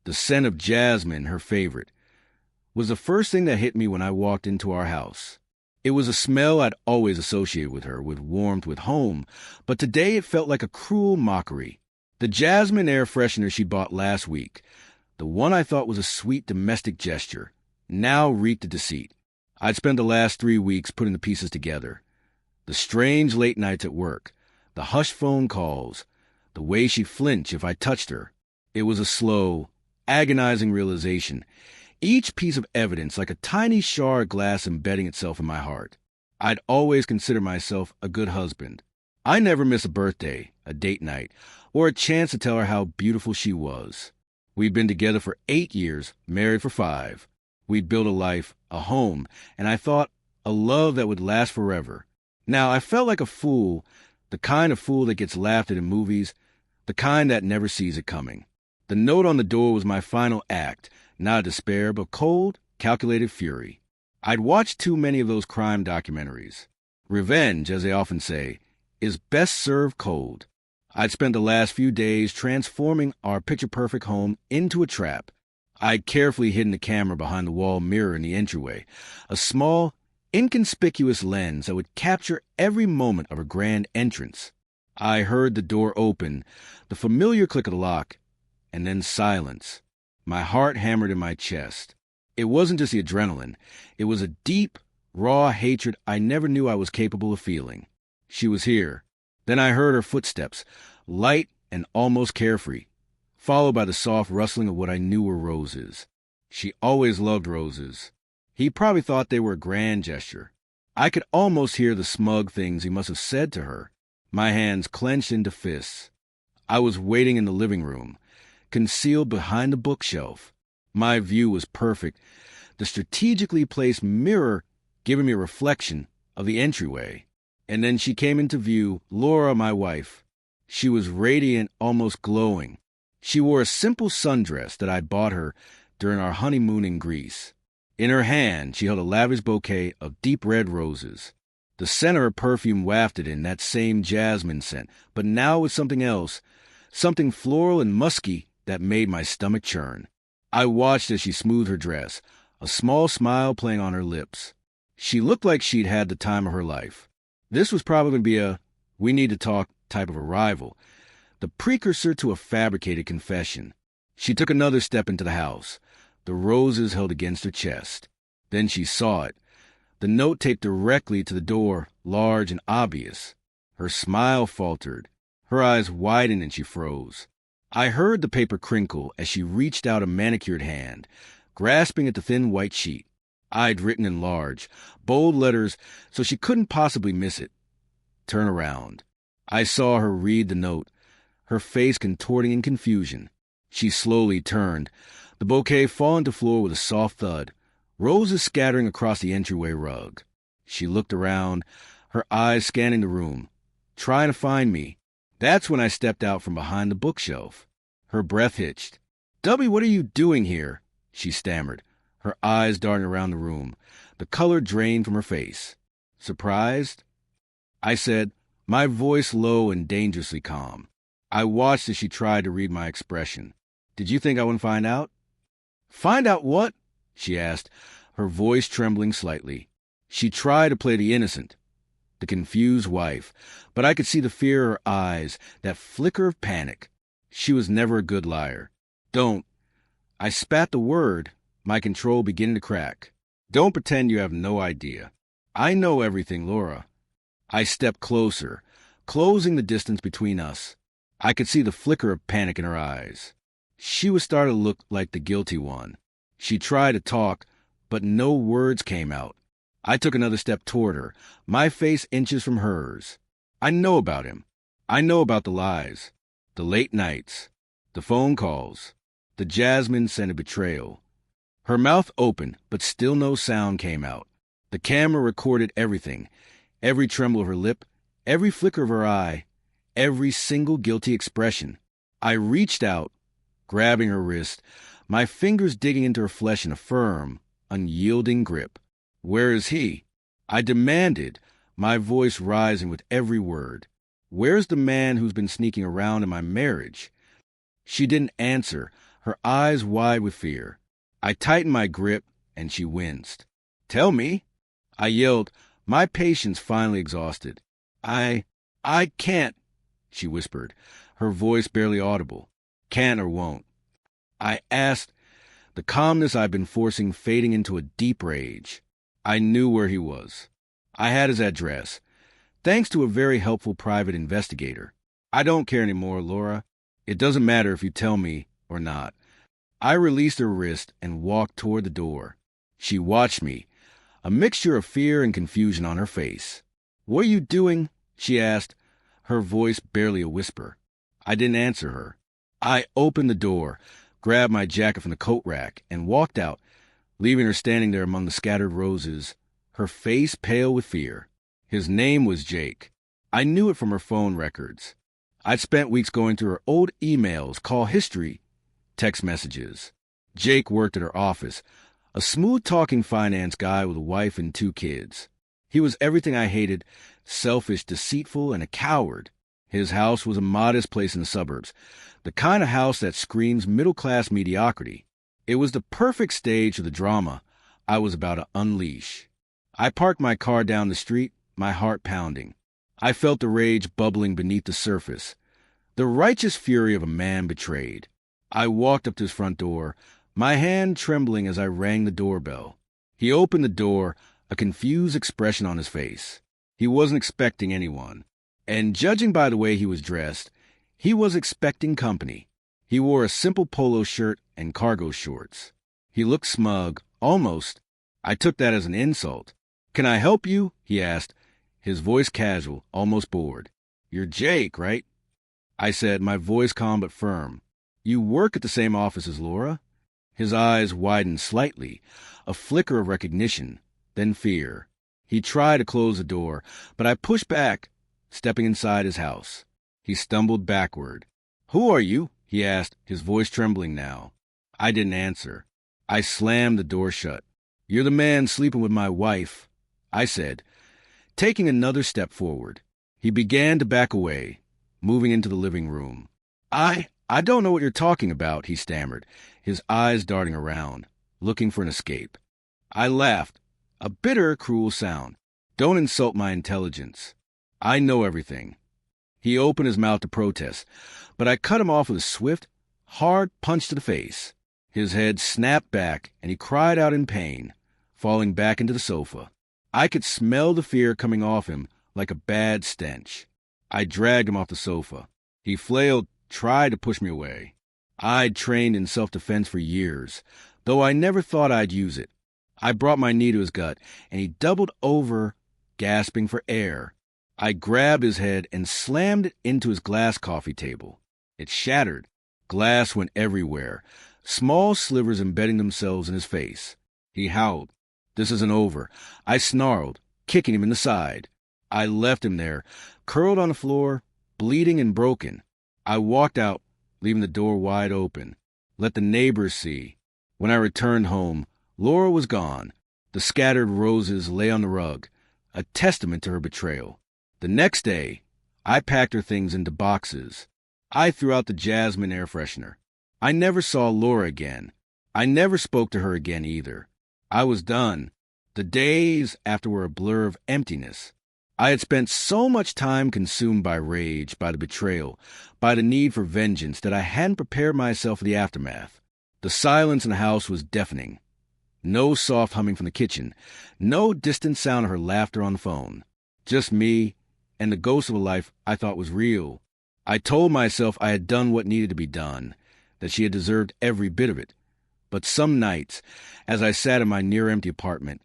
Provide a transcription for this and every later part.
The scent of jasmine, her favorite, was the first thing that hit me when I walked into our house. It was a smell I'd always associated with her, with warmth, with home, but today it felt like a cruel mockery. The jasmine air freshener she bought last week, the one I thought was a sweet domestic gesture, now reeked of deceit. I'd spent the last 3 weeks putting the pieces together. The strange late nights at work, the hushed phone calls, the way she flinched if I touched her. It was a slow, agonizing realization, each piece of evidence like a tiny shard of glass embedding itself in my heart. I'd always considered myself a good husband. I never miss a birthday, a date night, or a chance to tell her how beautiful she was. We'd been together for 8 years, married for 5. We'd built a life, a home, and I thought a love that would last forever. Now, I felt like a fool, the kind of fool that gets laughed at in movies, the kind that never sees it coming. The note on the door was my final act, not despair, but cold, calculated fury. I'd watched too many of those crime documentaries. Revenge, as they often say, is best served cold. I'd spent the last few days transforming our picture-perfect home into a trap. I'd carefully hidden the camera behind the wall mirror in the entryway, a small, inconspicuous lens that would capture every moment of her grand entrance. I heard the door open, the familiar click of the lock, and then silence. My heart hammered in my chest. It wasn't just the adrenaline. It was a deep, raw hatred I never knew I was capable of feeling. She was here. Then I heard her footsteps, light and almost carefree, followed by the soft rustling of what I knew were roses. She always loved roses. He probably thought they were a grand gesture. I could almost hear the smug things he must have said to her. My hands clenched into fists. I was waiting in the living room, concealed behind the bookshelf. My view was perfect, the strategically placed mirror giving me a reflection of the entryway. And then she came into view, Laura, my wife. She was radiant, almost glowing. She wore a simple sundress that I bought her during our honeymoon in Greece. In her hand, she held a lavish bouquet of deep red roses. The scent of her perfume wafted in that same jasmine scent, but now with something else, something floral and musky that made my stomach churn. I watched as she smoothed her dress, a small smile playing on her lips. She looked like she'd had the time of her life. This was probably going to be a we need to talk type of arrival, the precursor to a fabricated confession. She took another step into the house, the roses held against her chest. Then she saw it, the note taped directly to the door, large and obvious. Her smile faltered. Her eyes widened and she froze. I heard the paper crinkle as she reached out a manicured hand, grasping at the thin white sheet. I'd written in large, bold letters so she couldn't possibly miss it. Turn around. I saw her read the note, her face contorting in confusion. She slowly turned, the bouquet falling to the floor with a soft thud, roses scattering across the entryway rug. She looked around, her eyes scanning the room, trying to find me. That's when I stepped out from behind the bookshelf. Her breath hitched. "Dubby, what are you doing here?" she stammered, her eyes darting around the room, the color drained from her face. "Surprised?" I said, my voice low and dangerously calm. I watched as she tried to read my expression. "Did you think I wouldn't find out?" "Find out what?" she asked, her voice trembling slightly. She tried to play the innocent, the confused wife, but I could see the fear in her eyes, that flicker of panic. She was never a good liar. "Don't." I spat the word, my control beginning to crack. "Don't pretend you have no idea. I know everything, Laura." I stepped closer, closing the distance between us. I could see the flicker of panic in her eyes. She was starting to look like the guilty one. She tried to talk, but no words came out. I took another step toward her, my face inches from hers. "I know about him. I know about the lies, the late nights, the phone calls, the jasmine-scented betrayal." Her mouth opened, but still no sound came out. The camera recorded everything, every tremble of her lip, every flicker of her eye, every single guilty expression. I reached out, grabbing her wrist, my fingers digging into her flesh in a firm, unyielding grip. "Where is he?" I demanded, my voice rising with every word. "Where's the man who's been sneaking around in my marriage?" She didn't answer, her eyes wide with fear. I tightened my grip, and she winced. "Tell me," I yelled, my patience finally exhausted. I can't," she whispered, her voice barely audible. "Can't or won't." I asked, the calmness I'd been forcing fading into a deep rage. I knew where he was. I had his address, thanks to a very helpful private investigator. "I don't care anymore, Laura. It doesn't matter if you tell me or not." I released her wrist and walked toward the door. She watched me, a mixture of fear and confusion on her face. "What are you doing?" she asked, her voice barely a whisper. I didn't answer her. I opened the door, grabbed my jacket from the coat rack, and walked out, leaving her standing there among the scattered roses, her face pale with fear. His name was Jake. I knew it from her phone records. I'd spent weeks going through her old emails, call history, text messages. Jake worked at her office, a smooth-talking finance guy with a wife and 2 kids. He was everything I hated, selfish, deceitful, and a coward. His house was a modest place in the suburbs, the kind of house that screams middle-class mediocrity. It was the perfect stage for the drama I was about to unleash. I parked my car down the street, my heart pounding. I felt the rage bubbling beneath the surface, the righteous fury of a man betrayed. I walked up to his front door, my hand trembling as I rang the doorbell. He opened the door, a confused expression on his face. He wasn't expecting anyone, and judging by the way he was dressed, he was expecting company. He wore a simple polo shirt and cargo shorts. He looked smug, almost. I took that as an insult. "Can I help you?" he asked, his voice casual, almost bored. "You're Jake, right?" I said, my voice calm but firm. "You work at the same office as Laura?" His eyes widened slightly, a flicker of recognition, then fear. He tried to close the door, but I pushed back, stepping inside his house. He stumbled backward. "Who are you?" he asked, his voice trembling now. I didn't answer. I slammed the door shut. "You're the man sleeping with my wife," I said, taking another step forward. He began to back away, moving into the living room. I don't know what you're talking about," he stammered, his eyes darting around, looking for an escape. I laughed, a bitter, cruel sound. "Don't insult my intelligence. I know everything." He opened his mouth to protest, but I cut him off with a swift, hard punch to the face. His head snapped back, and he cried out in pain, falling back into the sofa. I could smell the fear coming off him like a bad stench. I dragged him off the sofa. He flailed, tried to push me away. I'd trained in self-defense for years, though I never thought I'd use it. I brought my knee to his gut, and he doubled over, gasping for air. I grabbed his head and slammed it into his glass coffee table. It shattered. Glass went everywhere, small slivers embedding themselves in his face. He howled. "This isn't over," I snarled, kicking him in the side. I left him there, curled on the floor, bleeding and broken. I walked out, leaving the door wide open. Let the neighbors see. When I returned home, Laura was gone. The scattered roses lay on the rug, a testament to her betrayal. The next day, I packed her things into boxes. I threw out the jasmine air freshener. I never saw Laura again. I never spoke to her again either. I was done. The days after were a blur of emptiness. I had spent so much time consumed by rage, by the betrayal, by the need for vengeance that I hadn't prepared myself for the aftermath. The silence in the house was deafening. No soft humming from the kitchen, no distant sound of her laughter on the phone. Just me and the ghost of a life I thought was real. I told myself I had done what needed to be done, that she had deserved every bit of it. But some nights, as I sat in my near-empty apartment,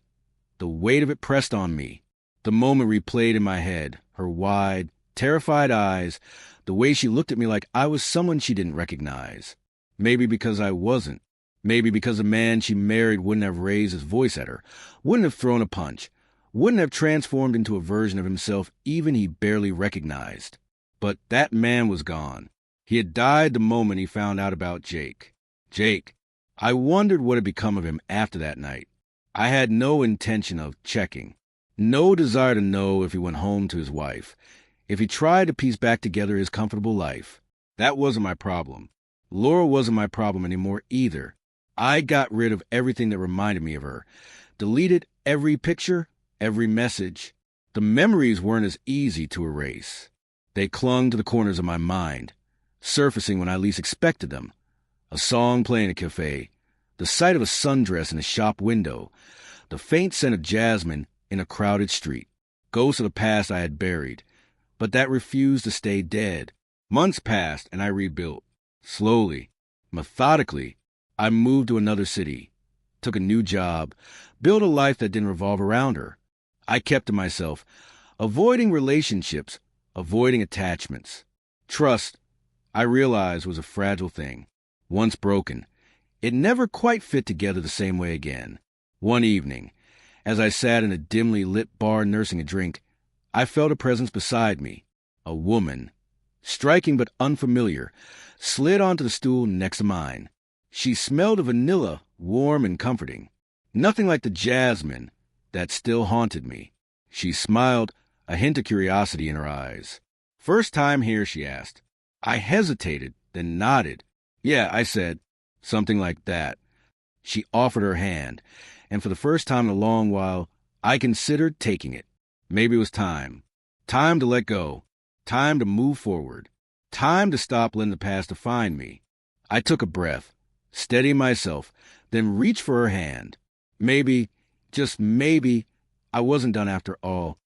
the weight of it pressed on me. The moment replayed in my head, her wide, terrified eyes, the way she looked at me like I was someone she didn't recognize. Maybe because I wasn't. Maybe because the man she married wouldn't have raised his voice at her, wouldn't have thrown a punch, wouldn't have transformed into a version of himself even he barely recognized. But that man was gone. He had died the moment he found out about Jake. Jake. I wondered what had become of him after that night. I had no intention of checking. No desire to know if he went home to his wife, if he tried to piece back together his comfortable life. That wasn't my problem. Laura wasn't my problem anymore either. I got rid of everything that reminded me of her, deleted every picture, every message. The memories weren't as easy to erase. They clung to the corners of my mind, surfacing when I least expected them. A song playing in a cafe, the sight of a sundress in a shop window, the faint scent of jasmine in a crowded street. Ghosts of the past I had buried, but that refused to stay dead. Months passed and I rebuilt. Slowly, methodically, I moved to another city, took a new job, built a life that didn't revolve around her. I kept to myself, avoiding relationships, avoiding attachments. Trust, I realized, was a fragile thing. Once broken, it never quite fit together the same way again. One evening, as I sat in a dimly lit bar nursing a drink, I felt a presence beside me. A woman, striking but unfamiliar, slid onto the stool next to mine. She smelled of vanilla, warm and comforting. Nothing like the jasmine that still haunted me. She smiled, a hint of curiosity in her eyes. "First time here?" she asked. I hesitated, then nodded. "Yeah," I said, something like that. She offered her hand, and for the first time in a long while, I considered taking it. Maybe it was time. Time to let go. Time to move forward. Time to stop letting the past define me. I took a breath, steadied myself, then reached for her hand. Maybe, just maybe, I wasn't done after all.